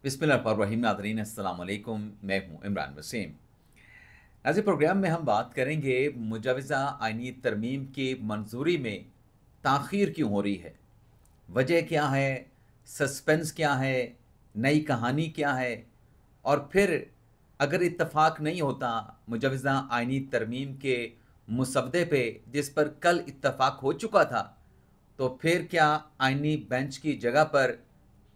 बिस्मिल्लाहिर्रहमानिर्रहीम। नाज़रीन अस्सलाम वालेकुम, मैं हूँ इमरान वसीम। आज के प्रोग्राम में हम बात करेंगे मुजवज़ा आइनी तरमीम की मंजूरी में ताख़ीर क्यों हो रही है, वजह क्या है, सस्पेंस क्या है, नई कहानी क्या है, और फिर अगर इत्तफ़ाक नहीं होता मुजवज़ा आइनी तरमीम के मुसवदे पे जिस पर कल इत्तफ़ाक हो चुका था, तो फिर क्या आइनी बेंच की जगह पर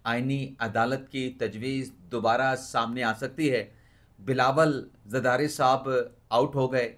आइनी अदालत की तजवीज़ दोबारा सामने आ सकती है। बिलावल ज़रदारी साहब आउट हो गए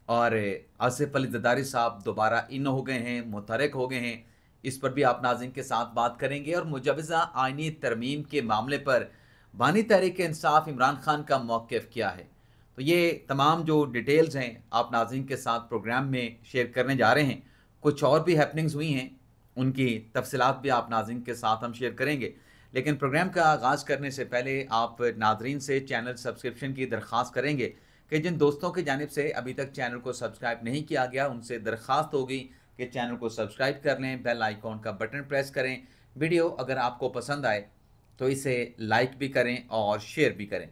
और आसिफ अली ज़रदारी साहब दोबारा इन हो गए हैं, मुतहर्रिक हो गए हैं। इस पर भी आप नाज़रीन के साथ बात करेंगे और मुजवज़ा आइनी तरमीम के मामले पर बानी तहरीक-ए-इंसाफ़ इमरान खान का मौक़िफ़ क्या है। तो ये तमाम जो डिटेल्स हैं आप नाज़रीन के साथ प्रोग्राम में शेयर करने जा रहे हैं। कुछ और भी हैपनिंग्स हुई हैं, उनकी तफ़सीलात भी आप नाज़रीन के साथ हम शेयर करेंगे। लेकिन प्रोग्राम का आगाज़ करने से पहले आप नाज़रीन से चैनल सब्सक्रिप्शन की दरख्वास्त करेंगे कि जिन दोस्तों की जानिब से अभी तक चैनल को सब्सक्राइब नहीं किया गया, उनसे दरख्वास्त होगी कि चैनल को सब्सक्राइब कर लें, बेल आइकॉन का बटन प्रेस करें। वीडियो अगर आपको पसंद आए तो इसे लाइक भी करें और शेयर भी करें।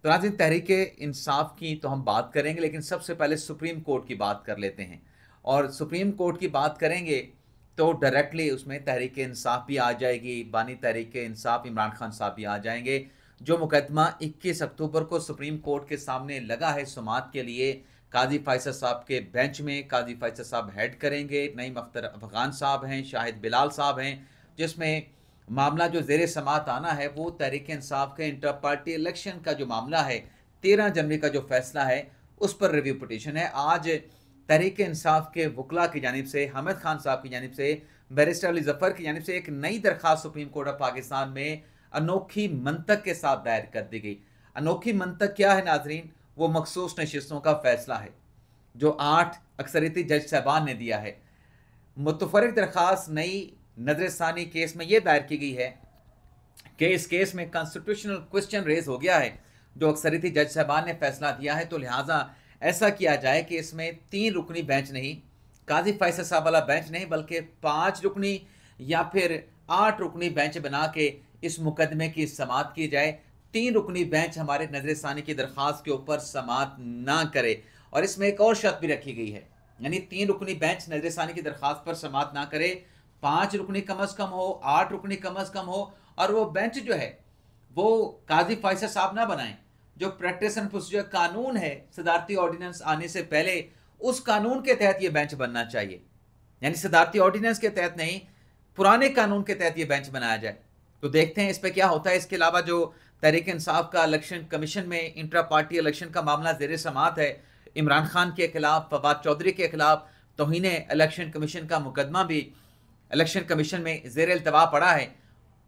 तो नाज़रीन, तहरीक-ए-इंसाफ़ की तो हम बात करेंगे, लेकिन सबसे पहले सुप्रीम कोर्ट की बात कर लेते हैं। और सुप्रीम कोर्ट की बात करेंगे तो डायरेक्टली उसमें तहरीक-ए-इंसाफ़ भी आ जाएगी, बानी तहरीक-ए-इंसाफ़ इमरान खान साहब भी आ जाएंगे। जो मुकदमा 21 अक्टूबर को सुप्रीम कोर्ट के सामने लगा है सुमात के लिए, काज़ी फ़ैसल साहब के बेंच में काज़ी फ़ैसल साहब हेड करेंगे, नईम अख्तर अफ़गान साहब हैं, शाहिद बिलाल साहब हैं, जिसमें मामला जो ज़ेरे समात आना है वो तहरीक-ए-इंसाफ़ के इंटर पार्टी इलेक्शन का जो मामला है, 13 जनवरी का जो फ़ैसला है उस पर रिव्यू पिटीशन है। आज तहरीक-ए-इंसाफ़ के वकला की जानिब से, हामिद खान साहब की जानिब से, बैरिस्टर अली ज़फ़र की जानिब से एक नई दरख्वास्त सुप्रीम कोर्ट ऑफ पाकिस्तान में अनोखी मंतक के साथ दायर कर दी गई। अनोखी मंतक क्या है नाज़रीन? वो मखसूस नशिस्तों का फ़ैसला है जो 8 अक्सरियती जज साहबान ने दिया है। मुतफ़र्रिक़ दरख्वास्त नई नज़रसानी केस में ये दायर की गई है कि इस केस में कॉन्स्टिट्यूशनल क्वेश्चन रेज़ हो गया है। जो अक्सरियती जज साहबान ने फ़ैसला दिया है, तो लिहाजा ऐसा किया जाए कि इसमें 3 रुकनी बेंच नहीं, काज़ी फ़ैसल साहब वाला बेंच नहीं, बल्कि 5 रुकनी या फिर 8 रुकनी बेंच बना के इस मुकदमे की समाअत की जाए। 3 रुकनी बेंच हमारे नज़रसानी की दरख्वास्त के ऊपर समाअत ना करे। और इसमें एक और शर्त भी रखी गई है, यानी 3 रुकनी बेंच नज़रसानी की दरख्वास्त पर समाअत ना करे, 5 रुकनी कम अज़ कम हो, 8 रुकनी कम अज़ कम हो, और वो बेंच जो है वो काज़ी फ़ैसल साहब ना बनाएं। जो प्रैक्टिस एंड प्रोसीजर कानून है सदारती ऑर्डिनेंस आने से पहले, उस कानून के तहत ये बेंच बनना चाहिए, यानी सदारती ऑर्डिनेंस के तहत नहीं, पुराने कानून के तहत ये बेंच बनाया जाए। तो देखते हैं इस पे क्या होता है। इसके अलावा जो तहरीक-ए-इंसाफ़ का इलेक्शन कमीशन में इंट्रा पार्टी इलेक्शन का मामला ज़ेरे समाअत है, इमरान खान के खिलाफ, फवाद चौधरी के खिलाफ तौहीन इलेक्शन कमीशन का मुकदमा भी इलेक्शन कमीशन में ज़ेरे इल्तवा पड़ा है।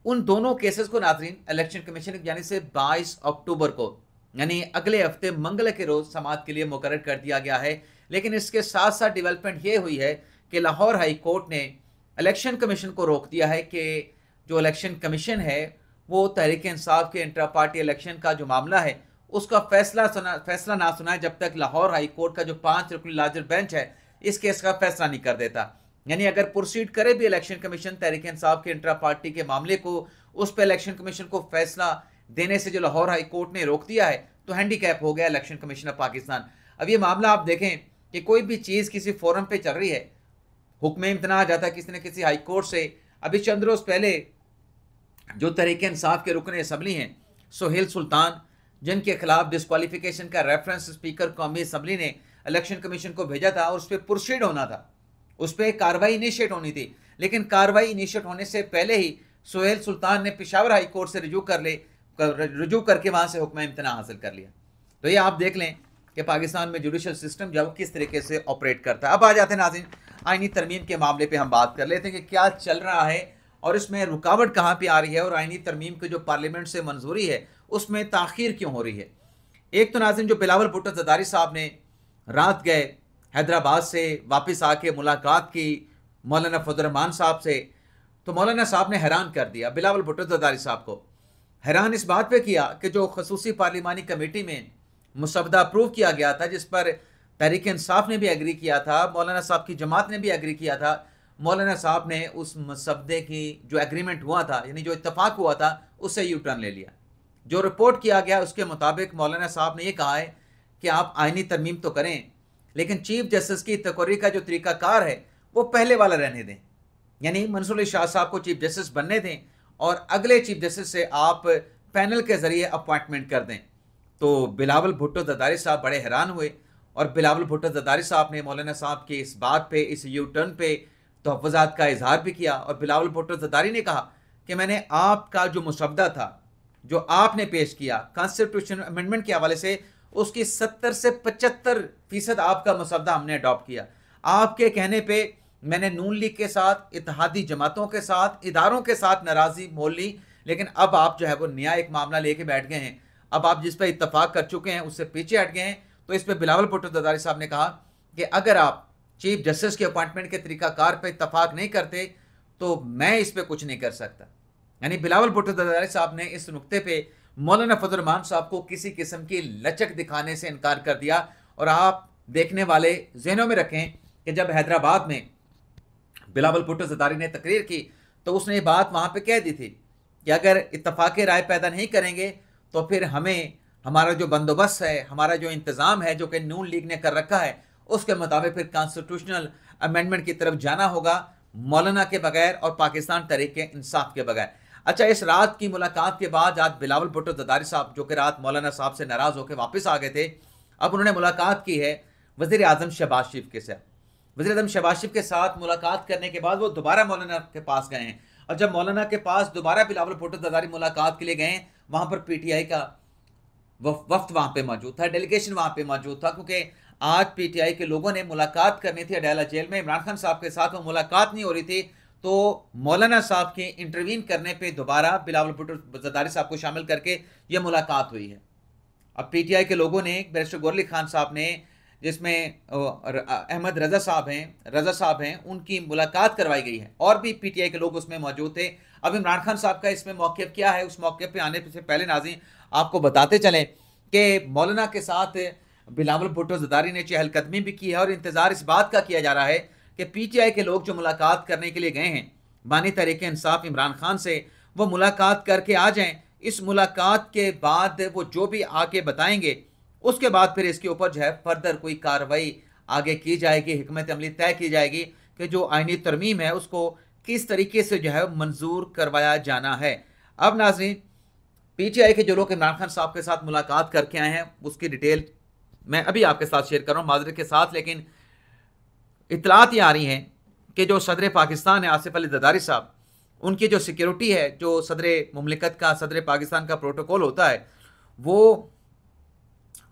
उन दोनों केसेस को नाज़रीन इलेक्शन कमीशन की जानिब से 22 अक्टूबर को, यानी अगले हफ्ते मंगल के रोज़ समाअत के लिए मुकर्रर कर दिया गया है। लेकिन इसके साथ साथ डेवलपमेंट ये हुई है कि लाहौर हाई कोर्ट ने इलेक्शन कमीशन को रोक दिया है कि जो इलेक्शन कमीशन है वो तहरीक-ए-इंसाफ़ के इंट्रा पार्टी इलेक्शन का जो मामला है उसका फैसला ना सुनाए जब तक लाहौर हाई कोर्ट का जो 5 रुकनी लार्जर बेंच है इस केस का फैसला नहीं कर देता। यानी अगर प्रोसीड करे भी इलेक्शन कमीशन तहरीक-ए-इंसाफ़ के इंट्रा पार्टी के मामले को, उस पर इलेक्शन कमीशन को फैसला देने से जो लाहौर हाई कोर्ट ने रोक दिया है, तो हैंडीकैप हो गया इलेक्शन कमीशन ऑफ पाकिस्तान। अब ये मामला आप देखें कि कोई भी चीज़ किसी फोरम पे चल रही है, हुक्म इम्तना आ जाता है किसी न किसी हाई कोर्ट से। अभी चंद रोज़ पहले जो तहरीक-ए-इंसाफ़ के रुकन असम्बली हैं सोहेल सुल्तान, जिनके खिलाफ डिस्क्वालिफिकेशन का रेफरेंस स्पीकर कौमी असम्बली ने इलेक्शन कमीशन को भेजा था और उस पर प्रोसीड होना था, उस पर कार्रवाई इनिशिएट होनी थी, लेकिन कार्रवाई इनिशिएट होने से पहले ही सोहेल सुल्तान ने पेशावर हाई कोर्ट से रुजू करके वहाँ से हुक्म इम्तना हासिल कर लिया। तो ये आप देख लें कि पाकिस्तान में जुडिशल सिस्टम जो किस तरीके से ऑपरेट करता है। अब आ जाते हैं नाज़रीन आइनी तरमीम के मामले पे हम बात कर लेते हैं कि क्या चल रहा है और इसमें रुकावट कहाँ पे आ रही है और आइनी तरमीम की जो पार्लियामेंट से मंजूरी है उसमें ताख़ीर क्यों हो रही है। एक तो नाज़रीन जो बिलावल भुट्टो ज़रदारी साहब ने रात गए हैदराबाद से वापस आके मुलाकात की मौलाना फजल-उर-रहमान साहब से, तो मौलाना साहब ने हैरान कर दिया बिलावल भुट्टो ज़रदारी साहब को। हैरान इस बात पे किया कि जो खसूसी पार्लिमानी कमेटी में मुसवदा अप्रूव किया गया था, जिस पर तहरीक-ए-इंसाफ़ ने भी एग्री किया था, मौलाना साहब की जमात ने भी एग्री किया था, मौलाना साहब ने उस मसवदे की जो एग्रीमेंट हुआ था, यानी जो इत्तफाक हुआ था, उससे यू टर्न ले लिया। जो रिपोर्ट किया गया उसके मुताबिक मौलाना साहब ने यह कहा है कि आप आइनी तरमीम तो करें, लेकिन चीफ जस्टिस की तकर्री का जो तरीकाकार है वो पहले वाला रहने दें। यानी मंसूर अली शाह साहब को चीफ जस्टिस बनने दें और अगले चीफ जस्टिस से आप पैनल के ज़रिए अपॉइंटमेंट कर दें। तो बिलावल भुट्टो ज़रदारी साहब बड़े हैरान हुए और बिलावल भुट्टो ज़रदारी साहब ने मौलाना साहब की इस बात पे, इस यू टर्न पे तहफ़्फ़ुज़ात का इजहार भी किया। और बिलावल भुट्टो ज़रदारी ने कहा कि मैंने आपका जो मुसवदा था, जो आपने पेश किया कॉन्स्टिट्यूशन अमेंडमेंट के हवाले से, उसकी 70 से 75% आपका मसवदा हमने अडॉप्ट किया। आपके कहने पे मैंने नून लीग के साथ, इत्तेहादी जमातों के साथ, इदारों के साथ नाराज़ी मोल ली, लेकिन अब आप जो है वो नया एक मामला लेके बैठ गए हैं। अब आप जिस पर इत्तफाक कर चुके हैं उससे पीछे हट गए हैं। तो इस पर बिलावल भुट्टो ज़रदारी साहब ने कहा कि अगर आप चीफ जस्टिस के अपॉइंटमेंट के तरीकाकार पर इत्तफाक नहीं करते तो मैं इस पर कुछ नहीं कर सकता। यानी बिलावल भुट्टो ज़रदारी साहब ने इस नुक्ते पे मौलाना फजल रहमान साहब को किसी किस्म की लचक दिखाने से इनकार कर दिया। और आप देखने वाले जहनों में रखें कि जब हैदराबाद में बिलावल भुट्टो ज़रदारी ने तकरीर की तो उसने ये बात वहाँ पे कह दी थी कि अगर इत्तफाक राय पैदा नहीं करेंगे तो फिर हमें हमारा जो बंदोबस्त है, हमारा जो इंतज़ाम है जो कि नून लीग ने कर रखा है, उसके मुताबिक फिर कॉन्स्टिट्यूशनल अमेंडमेंट की तरफ जाना होगा, मौलाना के बगैर और पाकिस्तान तहरीक इंसाफ के बगैर। अच्छा, इस रात की मुलाकात के बाद आज बिलावल भुट्टो ज़रदारी साहब, जो कि रात मौलाना साहब से नाराज़ होकर वापस आ गए थे, अब उन्होंने मुलाकात की है वज़ीर आज़म शहबाज शरीफ के साथ। वज़ीर आज़म शहबाज शरीफ के साथ मुलाकात करने के बाद वो दोबारा मौलाना के पास गए हैं। और जब मौलाना के पास दोबारा बिलावल भुट्टो ज़रदारी मुलाकात के लिए गए, वहाँ पर PTI का वफ्द वहाँ पे मौजूद था, डेलीगेशन वहाँ पे मौजूद था, क्योंकि आज PTI के लोगों ने मुलाकात करनी थी अडयाला जेल में इमरान खान साहब के साथ, वो मुलाकात नहीं हो रही थी। तो मौलाना साहब के इंटरवीन करने पे दोबारा बिलावल भुट्टो ज़रदारी साहब को शामिल करके ये मुलाकात हुई है। अब PTI के लोगों ने, बैरिस्टर गौहर अली खान साहब ने, जिसमें अहमद रज़ा साहब हैं, उनकी मुलाकात करवाई गई है और भी PTI के लोग उसमें मौजूद थे। अब इमरान खान साहब का इसमें मौक़िफ़ क्या है, उस मौक़िफ़ पे आने से पहले नाज़रीन आपको बताते चलें कि मौलाना के साथ बिलावल भुट्टो ज़रदारी ने चहलकदमी भी की है और इंतज़ार इस बात का किया जा रहा है कि PTI के लोग जो मुलाकात करने के लिए गए हैं बानी तहरीक इंसाफ इमरान खान से, वो मुलाकात करके आ जाएँ। इस मुलाकात के बाद वो जो भी आके बताएंगे उसके बाद फिर इसके ऊपर जो है फर्दर कोई कार्रवाई आगे की जाएगी, हिकमत अमली तय की जाएगी कि जो आइनी तरमीम है उसको किस तरीके से जो है मंजूर करवाया जाना है। अब नाज़रीन, PTI के जो लोग इमरान खान साहब के साथ मुलाकात करके आए हैं उसकी डिटेल मैं अभी आपके साथ शेयर कर रहा हूँ माज़रत के साथ, लेकिन इतलात ये आ रही हैं कि जो सदर पाकिस्तान है आसिफ अली ज़रदारी साहब, उनकी जो सिक्योरिटी है, जो सदर मुमलिकत का, सदर पाकिस्तान का प्रोटोकॉल होता है, वो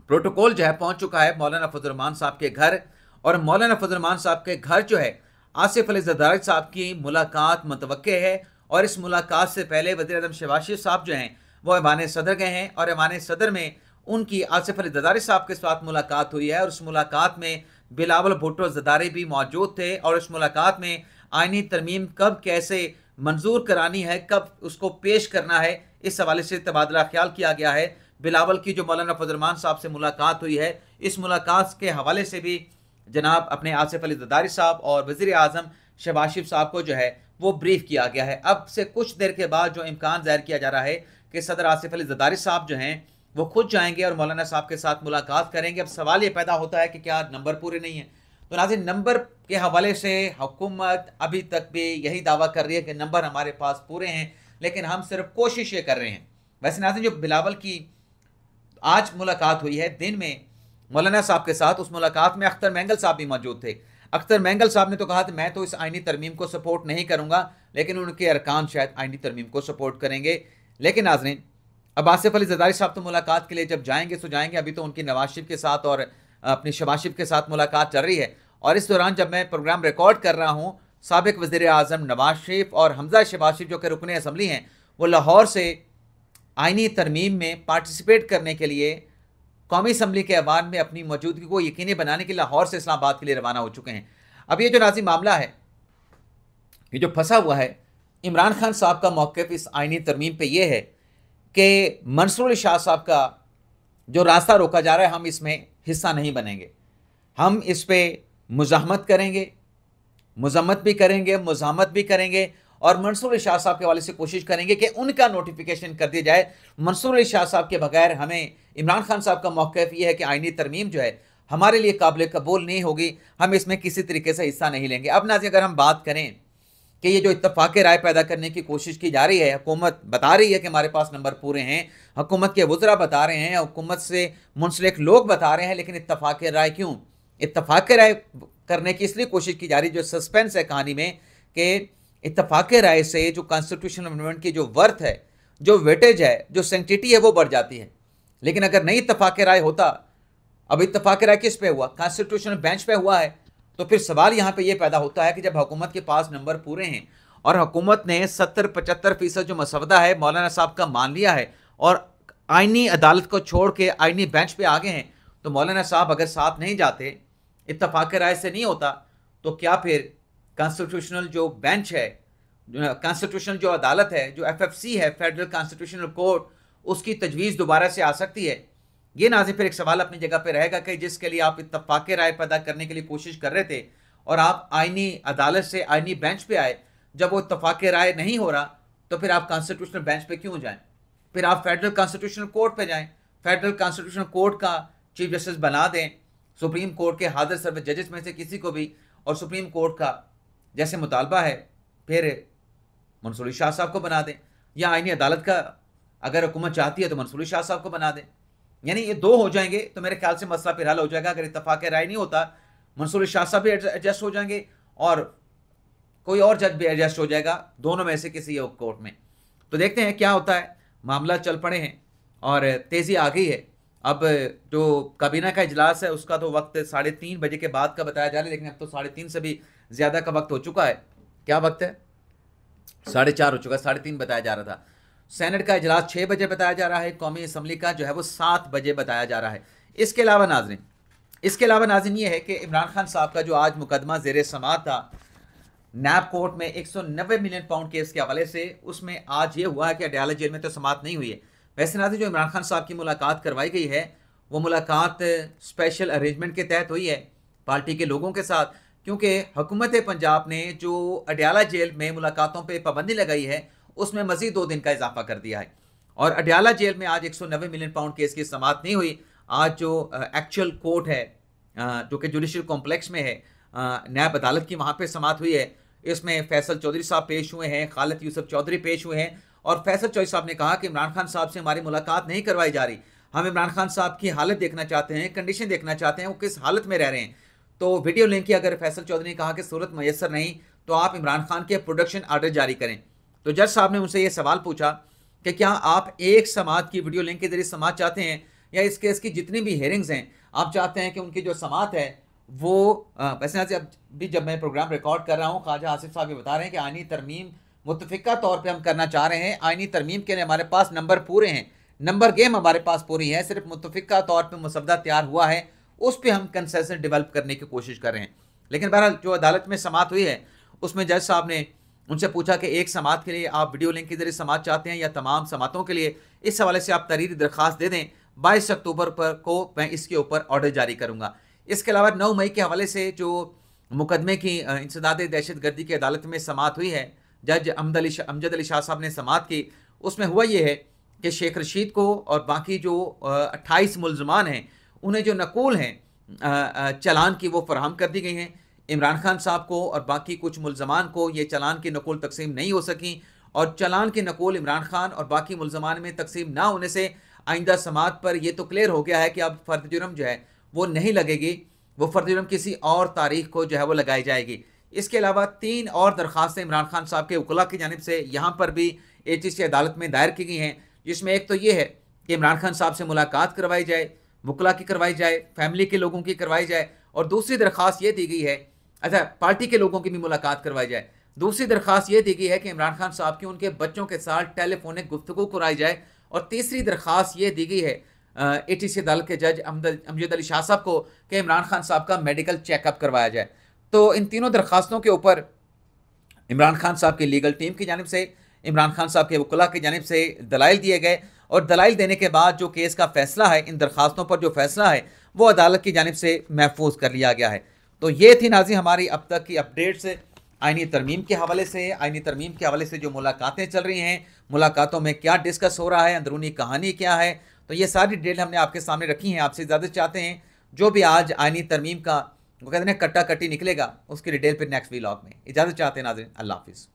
प्रोटोकॉल जो है पहुंच चुका है मौलाना फजल रहमान साहब के घर। और मौलाना फजल रहमान साहब के घर जो है आसिफ अली ज़रदारी साहब की मुलाकात मुतवक्के है। और इस मुलाकात से पहले वज़ीर आज़म शहबाज शरीफ साहब जो हैं वो ऐवान सदर गए हैं और ऐवान सदर में उनकी आसिफ अली ज़रदारी साहब के साथ मुलाकात हुई है। और उस मुलाकात में बिलावल भुट्टो ज़रदारी भी मौजूद थे और इस मुलाकात में आइनी तरमीम कब कैसे मंजूर करानी है, कब उसको पेश करना है, इस हवाले से तबादला ख्याल किया गया है। बिलावल की जो मौलाना फजल रहमान साहब से मुलाकात हुई है, इस मुलाकात के हवाले से भी जनाब अपने आसिफ अली ज़रदारी साहब और वज़ीर आज़म शहबाज शरीफ साहब को जो है वो ब्रीफ किया गया है। अब से कुछ देर के बाद जो इम्कान ज़ाहिर किया जा रहा है कि सदर आसिफ अली ज़रदारी साहब जो हैं वो खुद जाएंगे और मौलाना साहब के साथ मुलाकात करेंगे। अब सवाल ये पैदा होता है कि क्या नंबर पूरे नहीं हैं? तो नाज़रीन, नंबर के हवाले से हुकूमत अभी तक भी यही दावा कर रही है कि नंबर हमारे पास पूरे हैं, लेकिन हम सिर्फ कोशिश ये कर रहे हैं। वैसे नाज़रीन, जो बिलावल की आज मुलाकात हुई है दिन में मौलाना साहब के साथ, उस मुलाकात में अख्तर मैंगल साहब भी मौजूद थे। अख्तर मैंगल साहब ने तो कहा था मैं तो इस आइनी तरमीम को सपोर्ट नहीं करूंगा, लेकिन उनके अरकान शायद आइनी तरमीम को सपोर्ट करेंगे। लेकिन नाज़रीन, अब आसिफ अली ज़रदारी साहब तो मुलाकात के लिए जब जाएंगे तो जाएंगे, अभी तो उनकी नवाज शरीफ के साथ और अपनी शहबाज शरीफ के साथ मुलाकात चल रही है। और इस दौरान जब मैं प्रोग्राम रिकॉर्ड कर रहा हूँ, साबिक वज़ीर आज़म नवाज शरीफ और हमजा शहबाज शरीफ जो कि रुकने असम्बली हैं, वो लाहौर से आइनी तरमीम में पार्टिसिपेट करने के लिए कौमी असम्बली के ऐवान में अपनी मौजूदगी को यकीनी बनाने के लिए लाहौर से इस्लामाबाद के लिए रवाना हो चुके हैं। अब ये जो नाज़रीन मामला है, ये जो फंसा हुआ है, इमरान खान साहब का मौक़िफ़ इस आइनी तरमीम पे ये है कि मंसूर अली शाह साहब का जो रास्ता रोका जा रहा है, हम इसमें हिस्सा नहीं बनेंगे, हम इस पर मुज़ाहमत करेंगे, मजम्मत भी करेंगे, मुज़ाहमत भी करेंगे और मंसूर अली शाह साहब के हवाले से कोशिश करेंगे कि उनका नोटिफिकेशन कर दिया जाए। मंसूर अली शाह साहब के बगैर हमें, इमरान खान साहब का मौक़िफ़ ये है कि आइनी तरमीम जो है हमारे लिए काबिल कबूल नहीं होगी, हम इसमें किसी तरीके से हिस्सा नहीं लेंगे। अब नाज़रीन, अगर हम बात करें कि ये जो इत्तफ़ाक़ राय पैदा करने की कोशिश की जा रही है, हुकूमत बता रही है कि हमारे पास नंबर पूरे हैं, हुकूमत के वज़रा बता रहे हैं, हुकूमत से मुंसलिक लोग बता रहे हैं, लेकिन इत्तफ़ाक़ राय क्यों? इत्तफ़ाक़ राय करने की इसलिए कोशिश की जा रही है, जो सस्पेंस है कहानी में, कि इत्तफ़ाक़ राय से जो कॉन्स्टिट्यूशनल अमेंडमेंट की जो वर्थ है, जो वेटेज है, जो सेंटिटी है, वो बढ़ जाती है। लेकिन अगर नहीं इत्तफ़ाक़ राय होता, अब इत्तफ़ाक़ राय किस पे हुआ? कॉन्स्टिट्यूशनल बेंच पे हुआ है। तो फिर सवाल यहाँ पे ये पैदा होता है कि जब हुकूमत के पास नंबर पूरे हैं और हुकूमत ने 70-75% जो मसवदा है मौलाना साहब का मान लिया है और आइनी अदालत को छोड़ के आइनी बेंच पे आ गए हैं, तो मौलाना साहब अगर साथ नहीं जाते, इत्तफ़ाक़ राय से नहीं होता, तो क्या फिर कॉन्स्टिट्यूशनल जो बेंच है, कॉन्स्टिट्यूशनल जो अदालत है, जो FFC है, फेडरल कॉन्स्टिट्यूशनल कोर्ट, उसकी तजवीज़ दोबारा से आ सकती है? ये नाज़रीन फिर एक सवाल अपनी जगह पे रहेगा कि जिसके लिए आप इत्तफ़ाक़ राय पैदा करने के लिए कोशिश कर रहे थे और आप आइनी अदालत से आइनी बेंच पे आए, जब वो इत्तफ़ाक़ राय नहीं हो रहा, तो फिर आप कॉन्स्टिट्यूशनल बेंच पे क्यों जाएं? फिर आप फेडरल कॉन्स्टिट्यूशनल कोर्ट पे जाएं, फेडरल कॉन्स्टिट्यूशनल कोर्ट का चीफ जस्टिस बना दें, सुप्रीम कोर्ट के हाजिर सर्व जजेस में से किसी को भी, और सुप्रीम कोर्ट का जैसे मुतालबा है फिर मंसूर अली शाह साहब को बना दें, या आइनी अदालत का अगर हुकूमत चाहती है तो मंसूर अली शाह साहब को बना दें। यानी ये दो हो जाएंगे तो मेरे ख्याल से मसला फिर हल हो जाएगा। अगर इत्तफ़ाक़ राय नहीं होता, मंसूर अली शाह साहब भी एडजस्ट हो जाएंगे और कोई और जज भी एडजस्ट हो जाएगा, दोनों में से किसी एक कोर्ट में। तो देखते हैं क्या होता है। मामला चल पड़े हैं और तेज़ी आ गई है। अब जो काबीना का इजलास है उसका तो वक्त 3:30 बजे के बाद का बताया जा रहा है, लेकिन अब तो 3:30 से भी ज़्यादा का वक्त हो चुका है। क्या वक्त है? 4:30 हो चुका है, 3:30 बताया जा रहा था। सेनेट का इजलास 6 बजे बताया जा रहा है, कौमी असम्बली का जो है वो 7 बजे बताया जा रहा है। इसके अलावा नाज़रीन ये है कि इमरान खान साहब का जो आज मुकदमा ज़ेरे समाअत था नैब कोर्ट में 190 मिलियन पाउंड केस के हवाले से, उसमें आज ये हुआ है कि अडयाला जेल में तो समाअत नहीं हुई है। वैसे नाज़रीन, जो इमरान खान साहब की मुलाकात करवाई गई है वो मुलाकात स्पेशल अरेंजमेंट के तहत हुई है पार्टी के लोगों के साथ, क्योंकि हुकूमत पंजाब ने जो अडयाला जेल में मुलाकातों पर पाबंदी लगाई है उसमें मज़ीद 2 दिन का इजाफा कर दिया है। और अडयाला जेल में आज 190 मिलियन पाउंड केस की समाअत नहीं हुई। आज जो एक्चुअल कोर्ट है जो कि जुडिशल कॉम्प्लेक्स में है, नैब अदालत की, वहाँ पे समाअत हुई है। इसमें फैसल चौधरी साहब पेश हुए हैं, खालिद यूसुफ चौधरी पेश हुए हैं और फैसल चौधरी साहब ने कहा कि इमरान खान साहब से हमारी मुलाकात नहीं करवाई जा रही, हम इमरान खान साहब की हालत देखना चाहते हैं, कंडीशन देखना चाहते हैं, वो किस हालत में रह रहे हैं। तो वीडियो लिंक की अगर फैसल चौधरी ने कहा कि सूरत मैसर नहीं तो आप इमरान खान के प्रोडक्शन आर्डर जारी करें। तो जज साहब ने उनसे ये सवाल पूछा कि क्या आप एक समाअत की वीडियो लिंक के जरिए समाअत चाहते हैं, या इस केस की जितनी भी हेयरिंग्स हैं आप चाहते हैं कि उनकी जो समाअत है वो वैसे अब भी जब मैं प्रोग्राम रिकॉर्ड कर रहा हूँ, ख्वाजा आसिफ साहब ये बता रहे हैं कि आइनी तरमीम मुतफ़िका तौर पे हम करना चाह रहे हैं। आइनी तरमीम के लिए हमारे पास नंबर पूरे हैं, नंबर गेम हमारे पास पूरी है, सिर्फ मुतफ़िका तौर पर मसवदा तैयार हुआ है, उस पर हम कंसेशन डेवलप करने की कोशिश कर रहे हैं। लेकिन बहरहाल जो अदालत में समाअत हुई है उसमें जज साहब ने उनसे पूछा कि एक समाअत के लिए आप वीडियो लिंक के जरिए समाअत चाहते हैं या तमाम समाअतों के लिए, इस हवाले से आप तहरीरी दरख्वास्त दे दें, 22 अक्टूबर को मैं इसके ऊपर ऑर्डर जारी करूँगा। इसके अलावा 9 मई के हवाले से जो मुकदमे की इंसदाद दहशत गर्दी की अदालत में समाअत हुई है, जज अमजद अली शाह साहब ने समाअत की। उसमें हुआ ये है कि शेख रशीद को और बाकी जो 28 मुलजमान हैं उन्हें जो नकूल हैं चालान की वो फराहम कर दी गई हैं। इमरान खान साहब को और बाकी कुछ मुलजमान को ये चालान की नकूल तकसीम नहीं हो सकी, और चालान की नकूल इमरान खान और बाकी मुलजमान में तकसीम ना होने से आइंदा समाअत पर यह तो क्लियर हो गया है कि अब फ़र्द जुर्म जो है वो नहीं लगेगी, वो फ़र्द जुर्म किसी और तारीख को जो है वो लगाई जाएगी। इसके अलावा 3 और दरख्वास्तें इमरान खान साहब के वकला की जानिब से यहाँ पर भी ATC अदालत में दायर की गई हैं, जिसमें एक तो ये है कि इमरान खान साहब से मुलाकात करवाई जाए, वकला की करवाई जाए, फैमिली के लोगों की करवाई जाए, और दूसरी दरख्वास्त ये दी गई है, अच्छा पार्टी के लोगों की भी मुलाकात करवाई जाए। दूसरी दरख्वास्त ये दी गई है कि इमरान खान साहब की उनके बच्चों के साथ टेलीफोनिक गुफ्तगू कराई जाए, और तीसरी दरख्वास्त ये दी गई है ATC अदालत के जज अमजद अली शाह साहब को कि इमरान खान साहब का मेडिकल चेकअप करवाया जाए। तो इन तीनों दरख्वास्तों के ऊपर इमरान खान साहब की लीगल टीम की जानिब से, इमरान खान साहब के वकला की जानिब से दलाइल दिए गए, और दलाइल देने के बाद जो केस का फैसला है, इन दरख्वास्तों पर जो फैसला है वो अदालत की जानिब से महफूज कर लिया गया है। तो ये थी नाज़रीन हमारी अब तक की अपडेट्स आईनी तरमीम के हवाले से। आईनी तरमीम के हवाले से जो मुलाकातें चल रही हैं, मुलाकातों में क्या डिस्कस हो रहा है, अंदरूनी कहानी क्या है, तो ये सारी डिटेल हमने आपके सामने रखी हैं। आपसे इजाज़त चाहते हैं, जो भी आज आईनी तरमीम का वो कहते हैं कट्टा कट्टी निकलेगा, उसकी डिटेल फिर नेक्स्ट व्लॉग में। इजाज़त चाहते हैं नाज़रीन, अल्लाह हाफ़िज़।